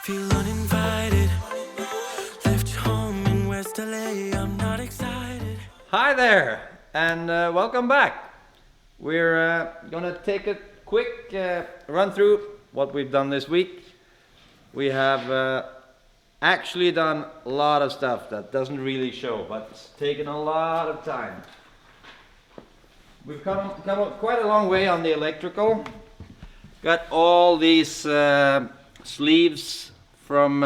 feel uninvited. Left home in West LA, I'm not excited. Hi there, and welcome back. We're gonna take a quick run through what we've done this week. We have actually done a lot of stuff that doesn't really show, but it's taken a lot of time. We've come quite a long way on the electrical. Got all these sleeves from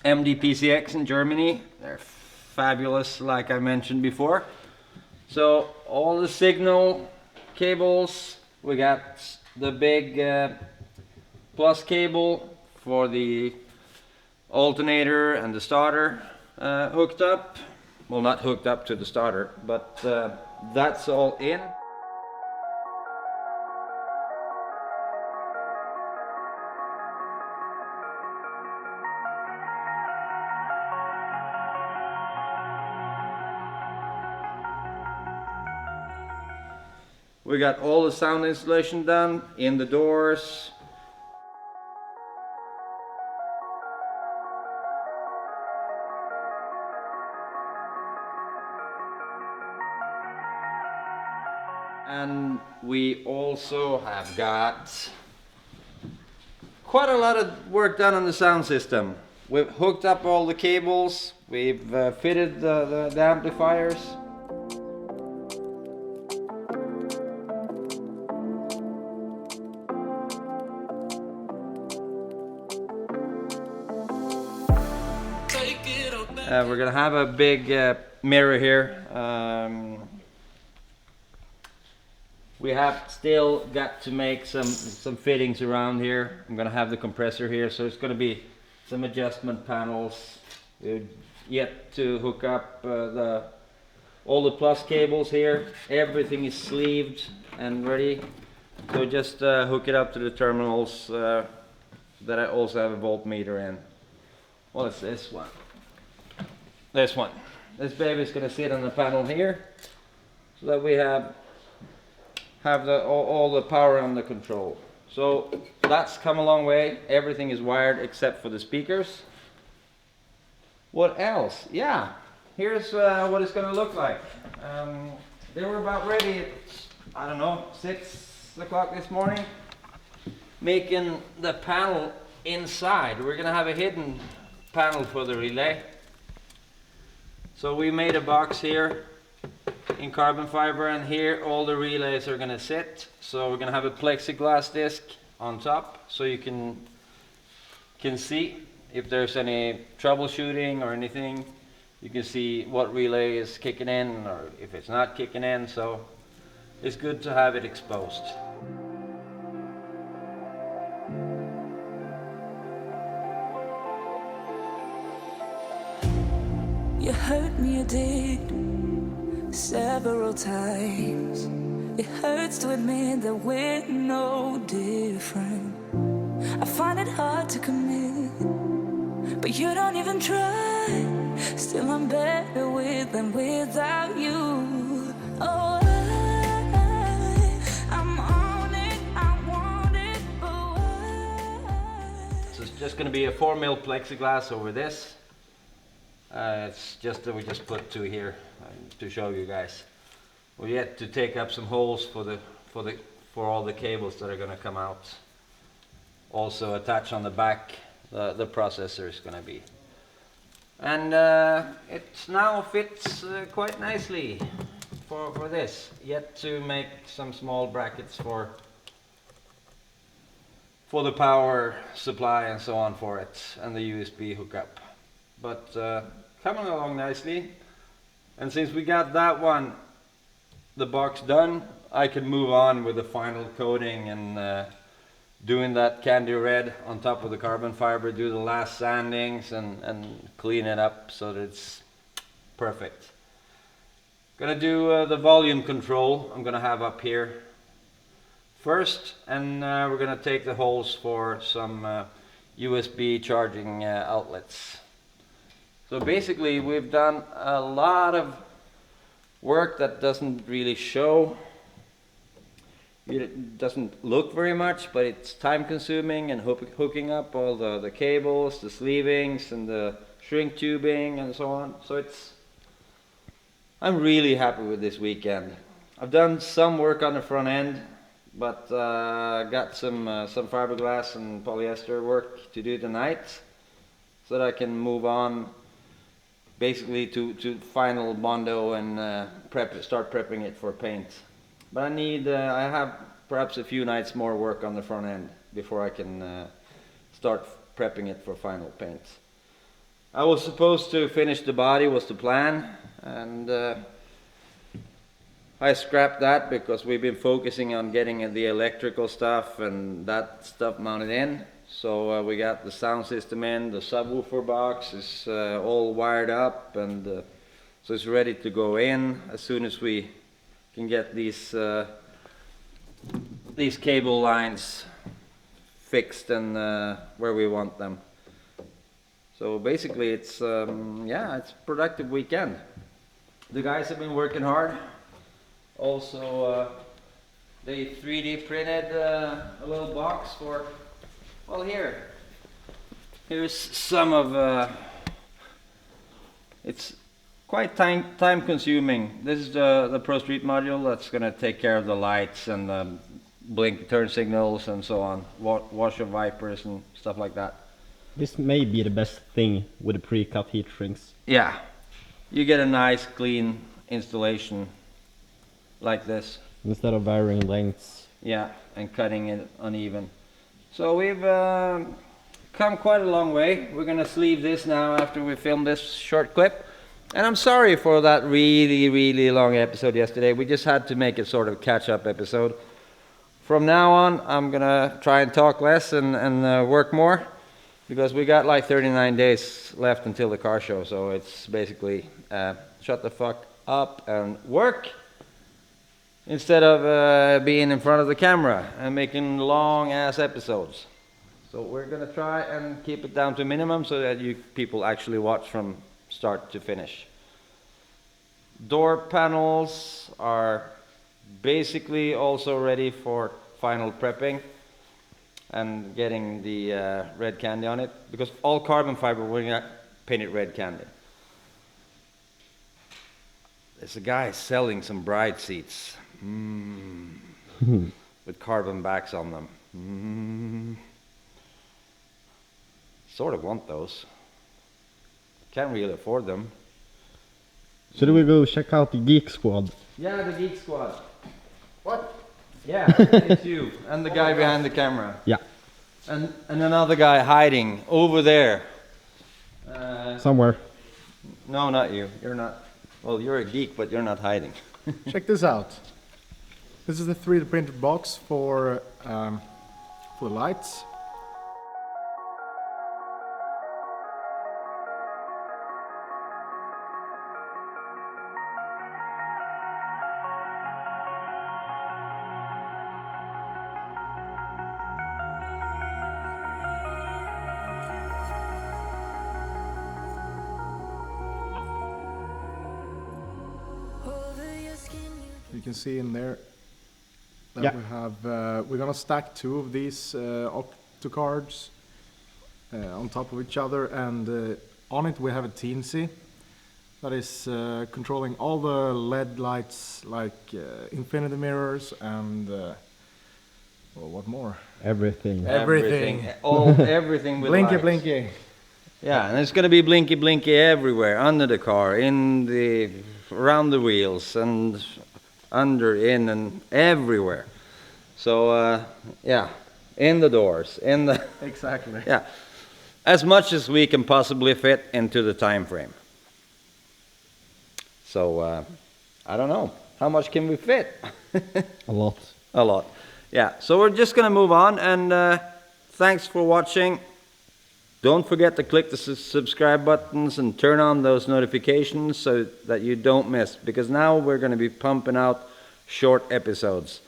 MDPCX in Germany. They're fabulous, like I mentioned before. So all the signal cables, we got the big plus cable for the alternator and the starter hooked up. Well, not hooked up to the starter, but that's all in. We got all the sound installation done in the doors. And we also have got quite a lot of work done on the sound system. We've hooked up all the cables, we've fitted the amplifiers. We're gonna have a big mirror here. We have still got to make some fittings around here. I'm gonna have the compressor here, so it's gonna be some adjustment panels. We've yet to hook up all the plus cables here. Everything is sleeved and ready. So just hook it up to the terminals that I also have a voltmeter in. Well, it's this one. This one. This baby's gonna sit on the panel here, so that we have all the power under control. So that's come a long way. Everything is wired except for the speakers. What else? Yeah, here's what it's gonna look like. They were about ready at, I don't know, 6 o'clock this morning, making the panel inside. We're gonna have a hidden panel for the relay. So we made a box here in carbon fiber, and here all the relays are gonna sit. So we're gonna have a plexiglass disc on top, so you can see if there's any troubleshooting or anything. You can see what relay is kicking in or if it's not kicking in. So it's good to have it exposed. You hurt me, you did, several times. It hurts to admit that we're no different. I find it hard to commit, but you don't even try. Still I'm better with than without you. Oh, I'm on it, I want it, but why? So it's just gonna be a 4mm plexiglass over this. It's just that we just put 2 here to show you guys. We yet to take up some holes for all the cables that are going to come out. Also attached on the back, the processor is going to be. And it now fits quite nicely for this. Yet to make some small brackets for the power supply and so on for it, and the USB hookup. But coming along nicely. And since we got that one, the box done, I can move on with the final coating and doing that candy red on top of the carbon fiber, do the last sandings and clean it up so that it's perfect. Gonna do the volume control I'm gonna have up here first, and we're gonna take the holes for some USB charging outlets. So basically we've done a lot of work that doesn't really show It doesn't look very much, but it's time consuming, and hooking up all the cables, the sleevings and the shrink tubing and so on. So I'm really happy with this weekend. I've done some work on the front end, but got some fiberglass and polyester work to do tonight, so that I can move on basically to final Bondo and start prepping it for paint. But I have perhaps a few nights more work on the front end before I can start prepping it for final paint. I was supposed to finish the body, was the plan, and I scrapped that because we've been focusing on getting the electrical stuff and that stuff mounted in. So we got the sound system in, the subwoofer box is all wired up, and so it's ready to go in as soon as we can get these cable lines fixed and where we want them. So basically it's it's a productive weekend. The guys have been working hard. Also they 3D printed a little box for, well, here's some of it's quite time consuming. This is the Pro Street module that's gonna take care of the lights and the blink turn signals and so on, washer wipers and stuff like that. This may be the best thing with the pre-cut heat shrinks. Yeah, you get a nice clean installation like this. Instead of varying lengths. Yeah, and cutting it uneven. So we've come quite a long way. We're gonna sleeve this now after we film this short clip. And I'm sorry for that really long episode yesterday. We just had to make it sort of catch-up episode. From now on, I'm gonna try and talk less and work more, because we got like 39 days left until the car show. So it's basically shut the fuck up and work, instead of being in front of the camera and making long ass episodes. So we're gonna try and keep it down to a minimum so that you people actually watch from start to finish. Door panels are basically also ready for final prepping and getting the red candy on it, because all carbon fiber, we're gonna paint it red candy. There's a guy selling some bride seats with carbon backs on them. Sort of want those. Can't really afford them. Should we go check out the Geek Squad? Yeah, the Geek Squad. What? Yeah, it's you and the guy behind the camera. Yeah. And another guy hiding over there. Somewhere. No, not you. You're not. Well, you're a geek, but you're not hiding. Check this out. This is the 3D printed box for the lights. You can see in there that we have, we're gonna stack two of these octo cards on top of each other, and on it we have a teensy that is controlling all the LED lights, like infinity mirrors and well, what more? Everything. Everything. Everything with Blinky lights. blinky. Yeah, and it's gonna be blinky blinky everywhere, under the car, around the wheels, and under, in, and everywhere. So yeah, in the doors, in the Exactly. yeah, as much as we can possibly fit into the time frame. So I don't know, how much can we fit? A lot. A lot. Yeah, so we're just gonna move on, and thanks for watching. Don't forget to click the subscribe buttons and turn on those notifications so that you don't miss, because now we're going to be pumping out short episodes.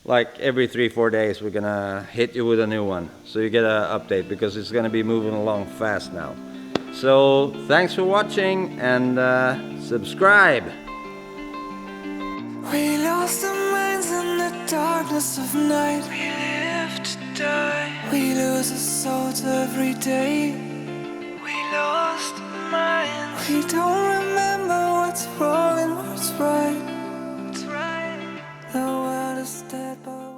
Like every 3-4 days we're going to hit you with a new one, so you get an update, because it's going to be moving along fast now. So thanks for watching, and subscribe. We lost our minds in the darkness of night, we live to die. We lose our souls every day. We lost our minds. We don't remember what's wrong and what's right. The world is dead, but